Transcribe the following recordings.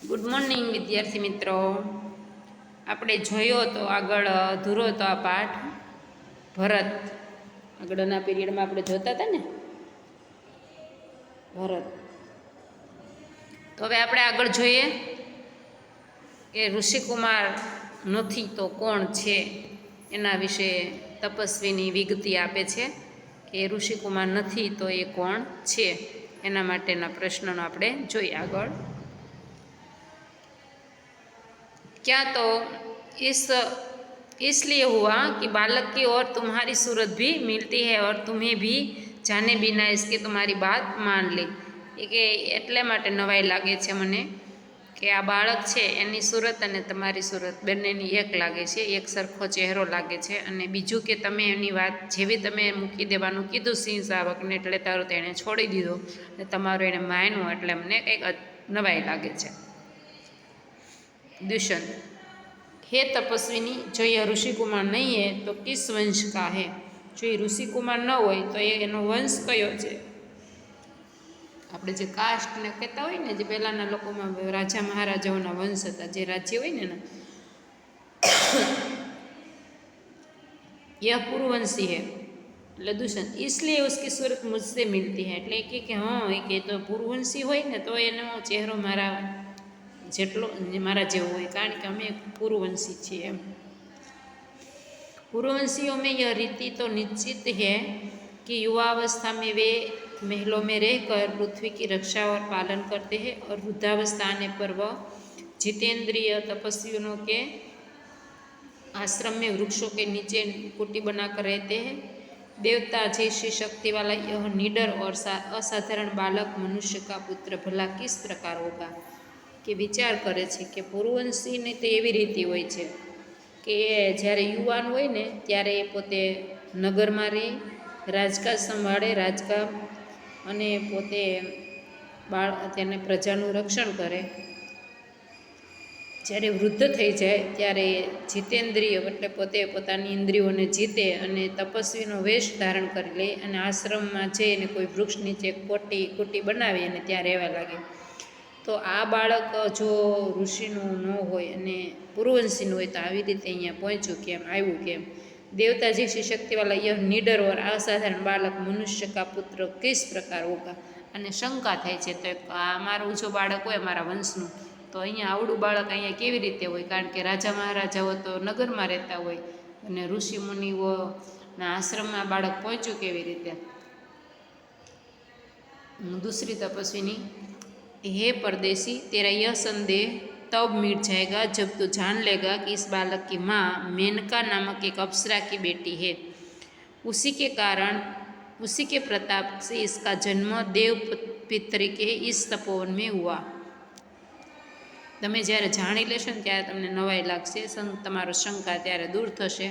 Good morning વિદ્યાર્થી મિત્રો. આપણે જોયો તો આગળ અધૂરો તો આ પાઠ ભરત. આગળના પીરિયડમાં આપણે જોતા હતા ને ભરત. તો હવે આપણે આગળ જોઈએ કે ઋષિકુમાર નથી તો કોણ છે, એના વિશે તપસ્વીની વિગતી આપે છે કે ઋષિકુમાર નથી તો એ કોણ છે. એના માટેના પ્રશ્નનો આપણે જોઈએ આગળ. क्या तो इसलिए हुआ कि बालक की ओर तुम्हारी सूरत भी मिलती है और तुम्हें भी जाने बिना इसके तुम्हारी बात मान ली. એ કે એટલે માટે નવાઈ લાગે છે મને કે આ બાળક છે એની સુરત અને તમારી સુરત બંનેની એક લાગે છે, એક સરખો ચહેરો લાગે છે. અને બીજું કે તમે એની વાત જેવી તમે મૂકી દેવાનું કીધું સિંહ શાવકને એટલે તારું તેણે છોડી દીધો અને તમારું એણે માન્યું એટલે મને કંઈક નવાઈ લાગે છે. दुष्यंत, हे तपस्विनी, जो यह ऋषिकुमार नहीं है तो किस वंश का है? जो ये ऋषिकुमार न हो तो ये एनो वंश कयो छे? આપણે જે કાસ્ટને કહેતા હોય ને, જે પહેલાંના લોકોમાં રાજા મહારાજાઓના વંશ હતા, જે રાજ્ય હોય ને यह पूर्ववंशी है. એટલે દુષ્યંત, इसलिए उसकी सूरत मुझसे मिलती है. એટલે કે હા કે તો પૂર્વવંશી હોય ને તો એનો ચહેરો મારા જેટલો મારા જેવો હોય, કારણ કે અમે पूर्ववंशी છીએ એમ. पूर्ववंशियों में यह रीति तो निश्चित है कि युवावस्था में वे महलों में रहकर पृथ्वी की रक्षा और पालन करते हैं और वृद्धावस्था आने पर वह जितेंद्रिय तपस्वियों के आश्रम में वृक्षों के नीचे कुटी बनाकर रहते हैं. देवता जैसी शक्ति वाला यह निडर और असाधारण बालक मनुष्य का पुत्र भला किस प्रकार होगा? કે વિચાર કરે છે કે પૂર્વવંશીની તો એવી રીતિ હોય છે કે જ્યારે યુવાન હોય ને ત્યારે એ પોતે નગરમાં રહે, રાજકાજ સંભાળે, રાજકામ, અને પોતે તેને પ્રજાનું રક્ષણ કરે. જ્યારે વૃદ્ધ થઈ જાય ત્યારે જીતેન્દ્રિય એટલે પોતે પોતાની ઇન્દ્રિયોને જીતે અને તપસ્વીનો વેશ ધારણ કરી લે અને આશ્રમમાં જઈને કોઈ વૃક્ષ નીચે કુટી બનાવી અને ત્યાં રહેવા લાગે. તો આ બાળક જો ઋષિનું ન હોય અને પૂર્વવંશીનું હોય તો આવી રીતે અહીંયા પહોંચ્યું કેમ, આવ્યું કેમ? देवता जैसी शक्ति वाला यह निडर और असाधारण बालक मनुष्य का पुत्र किस प्रकार होगा? અને શંકા થાય છે તો આ મારું જો બાળક હોય મારા વંશનું તો અહીંયા આવડું બાળક અહીંયા કેવી રીતે હોય? કારણ કે રાજા મહારાજાઓ તો નગરમાં રહેતા હોય અને ઋષિ મુનિઓના આશ્રમમાં બાળક પહોંચ્યું કેવી રીતે? दूसरी तपस्विनी, हे परदेसी, तेरा यह संदेह तब मिट जाएगा जब तू जान लेगा कि इस बालक की माँ मेनका नामक एक अप्सरा की बेटी है. उसी के प्रताप से इसका जन्म देव पितरी के इस तपोवन में हुआ. તમે જ્યારે જાણી લેશો ને ત્યારે તમને નવાઈ લાગશે, તમારો શંકા ત્યારે દૂર થશે.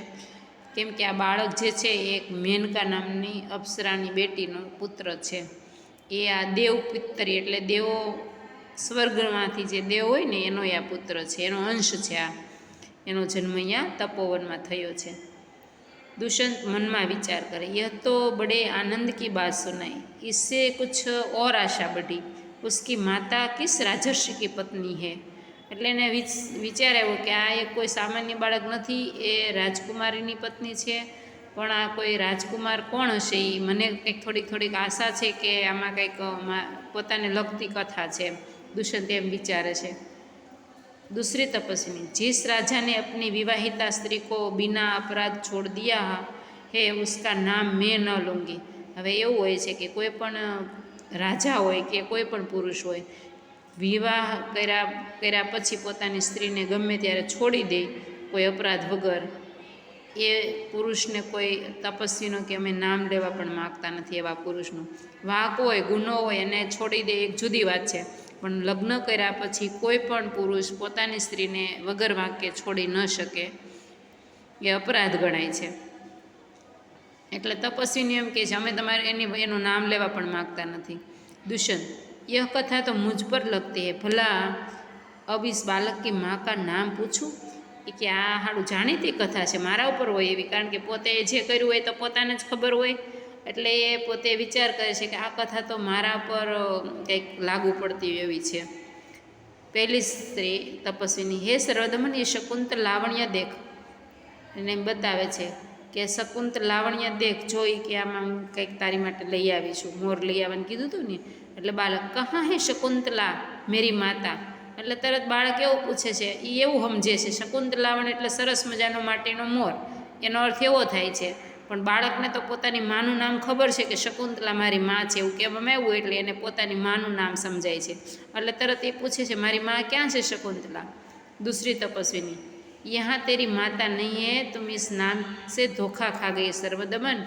કેમ કે આ બાળક જે છે એ એક મેનકા નામની અપ્સરાની બેટીનો પુત્ર છે. એ આ દેવ પિત્તરી એટલે દેવો સ્વર્ગમાંથી જે દેવ હોય ને એનો આ પુત્ર છે, એનો અંશ છે. આ એનો જન્મ અહીંયા તપોવનમાં થયો છે. दुष्यंत मन में विचार करे, यह तो बड़े आनंद की बात सुनाई, इससे कुछ और आशा बढ़ी. उसकी माता किस राजर्षि की पत्नी है? એટલે એને વિચાર આવ્યો કે આ એક કોઈ સામાન્ય બાળક નથી, એ રાજકુમારીની પત્ની છે. પણ આ કોઈ રાજકુમાર કોણ હશે? એ મને થોડીક આશા છે કે આમાં કંઈક પોતાને લગતી કથા છે. દુષ્યંત એમ વિચારે છે. दूसरी तपस्विनी, जिस राजा ने अपनी विवाहिता स्त्री को बिना अपराध छोड़ दिया है उसका नाम मैं न लूँगी. હવે એવું હોય છે કે કોઈ પણ રાજા હોય કે કોઈ પણ પુરુષ હોય, વિવાહ કર્યા પછી પોતાની સ્ત્રીને ગમે ત્યારે છોડી દે કોઈ અપરાધ વગર, એ પુરુષને કોઈ તપસ્વીનો કે અમે નામ લેવા પણ માગતા નથી. એવા પુરુષનું વાંક હોય, ગુનો હોય અને છોડી દે એક જુદી વાત છે, પણ લગ્ન કર્યા પછી કોઈ પણ પુરુષ પોતાની સ્ત્રીને વગર વાંકે છોડી ન શકે, એ અપરાધ ગણાય છે. એટલે તપસ્વીની એમ કે છે અમે તમારે એનું નામ લેવા પણ માગતા નથી. दुष्यंत, यह कथा तो मुझ पर लगती है, भला अब इस बालक की माँ का नाम पूछूं? એ કે આ સારું જાણીતી કથા છે, મારા ઉપર હોય એવી, કારણ કે પોતે જે કર્યું હોય તો પોતાને જ ખબર હોય. એટલે એ પોતે વિચાર કરે છે કે આ કથા તો મારા પર કંઈક લાગુ પડતી એવી છે. પહેલી સ્ત્રી તપસ્વીની, હે સર્વદમન એ શકુંત લાવણ્ય દેખ. એને એમ બતાવે છે કે શકુંત લાવણ્ય દેખ, જોઈ કે આમાં હું કંઈક તારી માટે લઈ આવી છું, મોર લઈ આવવાનું કીધું હતું ને. એટલે બાળક કહા હે શકુંતલા મેરી માતા. એટલે તરત બાળક એવું પૂછે છે, એ એવું સમજે છે શકુંતલાવણ એટલે સરસ મજાનો માટેનો મોર, એનો અર્થ એવો થાય છે. પણ બાળકને તો પોતાની માનું નામ ખબર છે કે શકુંતલા મારી માં છે એવું કહેવામાં આવ્યું, એટલે એને પોતાની માનું નામ સમજાય છે. એટલે તરત એ પૂછે છે, મારી માં ક્યાં છે શકુંતલા? दूसरी तपस्विनी, यहाँ तेरी माता नहीं है, तुम इस नाम से धोखा खा गई सर्वदमन,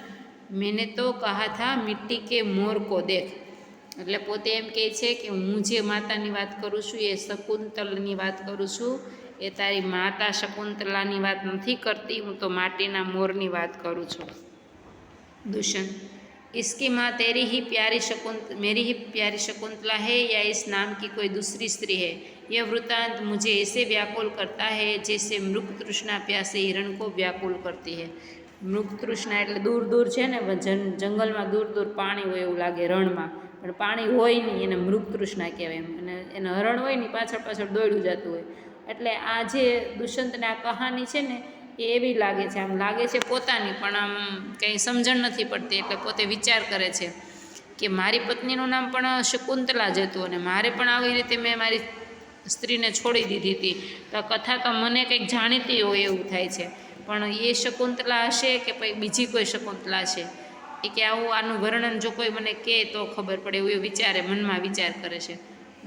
मैंने तो कहा था मिट्टी के मोर को देख. એટલે પોતે એમ કહે છે કે હું જે માતાની વાત કરું છું એ શકુંતલની વાત કરું છું, એ તારી માતા શકુંતલાની વાત નથી કરતી, હું તો માટીના મોરની વાત કરું છું. દુષ્યંત, इसकी माँ तेरी ही प्यारी मेरी ही प्यारी शकुंतला है या इस नाम की कोई दूसरी स्त्री है? यह वृत्तांत मुझे ऐसे व्याकुल करता है जैसे मृग तृष्णा प्यासे हिरण को व्याकुल करती है. મૃગ તૃષ્ણા એટલે દૂર દૂર છે ને જંગલમાં દૂર દૂર પાણી હોય એવું લાગે, રણમાં પણ પાણી હોય નહીં, એને મૃગ તૃષ્ણા કહેવાય. અને એને હરણ હોય ને પાછળ પાછળ દોડ્યું જતું હોય. એટલે આ જે દુષ્યંતને આ કહાની છે ને એ એવી લાગે છે, આમ લાગે છે પોતાની, પણ આમ કંઈ સમજણ નથી પડતી. એટલે પોતે વિચાર કરે છે કે મારી પત્નીનું નામ પણ શકુંતલા જ હતું, અને મારે પણ આવી રીતે મેં મારી સ્ત્રીને છોડી દીધી હતી, તો કથા તો મને કંઈક જાણીતી હોય એવું થાય છે. પણ એ શકુંતલા હશે કે પછી બીજી કોઈ શકુંતલા છે, એ કે આનું વર્ણન જો કોઈ મને કહે તો ખબર પડે એવું એ વિચારે, મનમાં વિચાર કરે છે.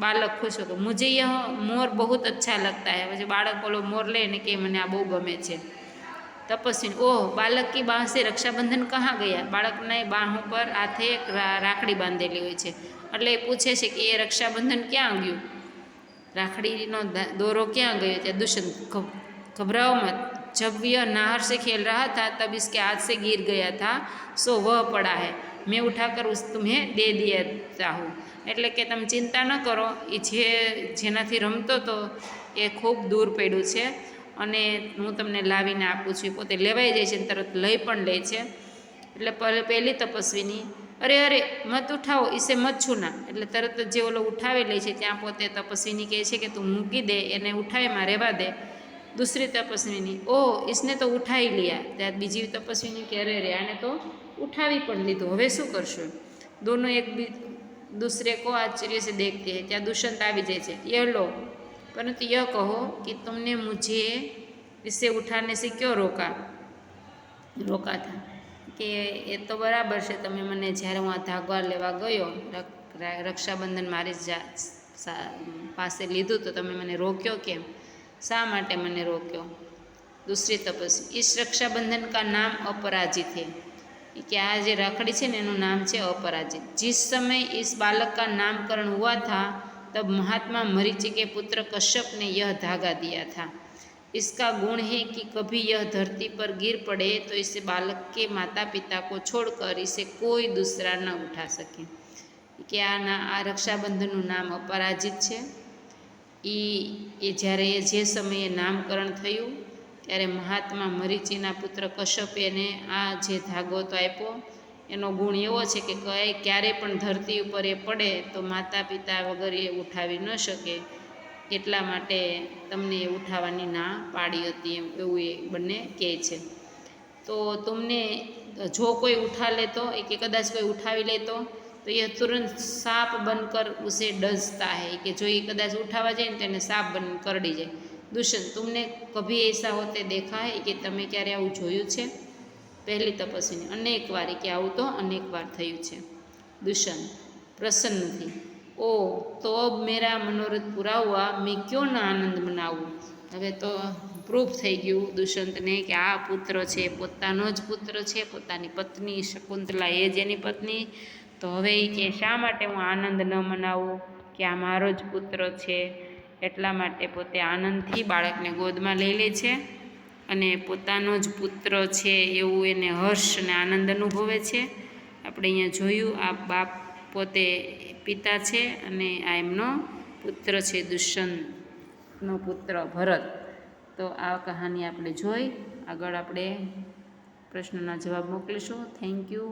બાળક ખુશ હો, મુझे यह मोर बहुत अच्छा लगता है. પછી બાળક બોલો મોર લે ને કે મને આ બહુ ગમે છે. તપસ્વી, ઓહ બાલક કી બાહ સે રક્ષાબંધન કहाँ ગયા? બાળકને બાહો પર હાથે રાખડી બાંધેલી હોય છે, એટલે એ પૂછે છે કે એ રક્ષાબંધન ક્યાં ગયું, રાખડીનો દોરો ક્યાં ગયો? ત્યાં દુષ્યંત, घबराओ मत, जब यह नहर से खेल रहा था तब इसके हाथ से गिर गया था, सो वह पड़ा है, मैं उठाकर तुम्हें दे देता हूँ. એટલે કે તમે ચિંતા ન કરો, એ જેનાથી રમતો હતો એ ખૂબ દૂર પડ્યું છે અને હું તમને લાવીને આપું છું. પોતે લેવાઈ જાય છે ને તરત લઈ પણ લે છે. એટલે પહેલી તપસ્વીની, અરે અરે મત ઉઠાવો, ઇસે મત છૂના. એટલે તરત જ જે ઓલો ઉઠાવી લે છે ત્યાં પોતે તપસ્વીની કહે છે કે તું મૂકી દે, એને ઉઠાવીમાં રહેવા દે. दूसरी तपस्विनी, ओह इसने तो उठाई लिया. त्यार बीजी तपस्विनी કે અરે રે આને તો ઉઠાવી પણ લીધું, હવે શું કરશું? दोनों एक दूसरे को आश्चर्य से देखते हैं. ત્યાં દુષ્યંત આવી જાય છે. यह लो, परंतु यह कहो कि तुमने मुझे इसे उठाने से क्यों रोका था. કે એ તો બરાબર છે, તમે મને જ્યારે હું આ ધાગવા લેવા ગયો, રક્ષાબંધન મારી પાસે લીધું તો તમે મને રોક્યો કેમ? શા માટે મને रोक्यो? दूसरी तपस्वी, इस रक्षाबंधन का नाम अपराजित है. कि आ जे राखड़ी है एनु नाम है अपराजित. जिस समय इस बालक का नामकरण हुआ था तब महात्मा मरीचि के पुत्र कश्यप ने यह धागा दिया था. इसका गुण है कि कभी यह धरती पर गिर पड़े तो इसे बालक के माता पिता को छोड़कर इसे कोई दूसरा न उठा सके. कि आ रक्षाबंधनનું નામ अपराजित છે. એ જ્યારે જે સમયે નામકરણ થયું ત્યારે મહાત્મા મરીચીના પુત્ર કશ્યપે એને આ જે ધાગો તો આપ્યો, એનો ગુણ એવો છે કે ક્યારેય પણ ધરતી ઉપર એ પડે તો માતા પિતા વગર એ ઉઠાવી ન શકે, એટલા માટે તમને એ ઉઠાવવાની ના પાડી હતી, એવું એ બંને કહે છે. તો તમને જો કોઈ ઉઠા લેતો, કે કદાચ કોઈ ઉઠાવી લેતો तो यह तुरंत सांप बनकर उसे डसता है. कि जो ये कदाच उठावा जाए तो सांप बन करड़ी जाए. दुष्यंत, तुमने कभी ऐसा होते देखा है? कि तमे क्यारे आवुं जोयुं छे? पहली तपस्वी, अनेक वार. कि आवुं तो अनेक वार थयुं छे. दुष्यंत प्रसन्न थी, ओ तो अब मेरा मनोरथ पूरा हुआ, मैं क्यों न आनंद मनावूँ. हवे तो प्रूफ થઈ ગયું દુષ્યંતને કે આ પુત્ર છે, પોતાનો જ પુત્ર છે, પોતાની પત્ની શકુંતલા એ જ એની પત્ની. તો હવે એ કે શા માટે હું આનંદ ન મનાવું, કે આ મારો જ પુત્ર છે. એટલા માટે પોતે આનંદથી બાળકને ગોદમાં લઈ લે છે અને પોતાનો જ પુત્ર છે એવું એને હર્ષ અને આનંદ અનુભવે છે. આપણે અહીંયા જોયું આ બાપ પોતે પિતા છે અને આ એમનો પુત્ર છે, દુષ્યંતનો પુત્ર ભરત. તો આ કહાની આપણે જોઈ. આગળ આપણે પ્રશ્નના જવાબ મોકલીશું. Thank you.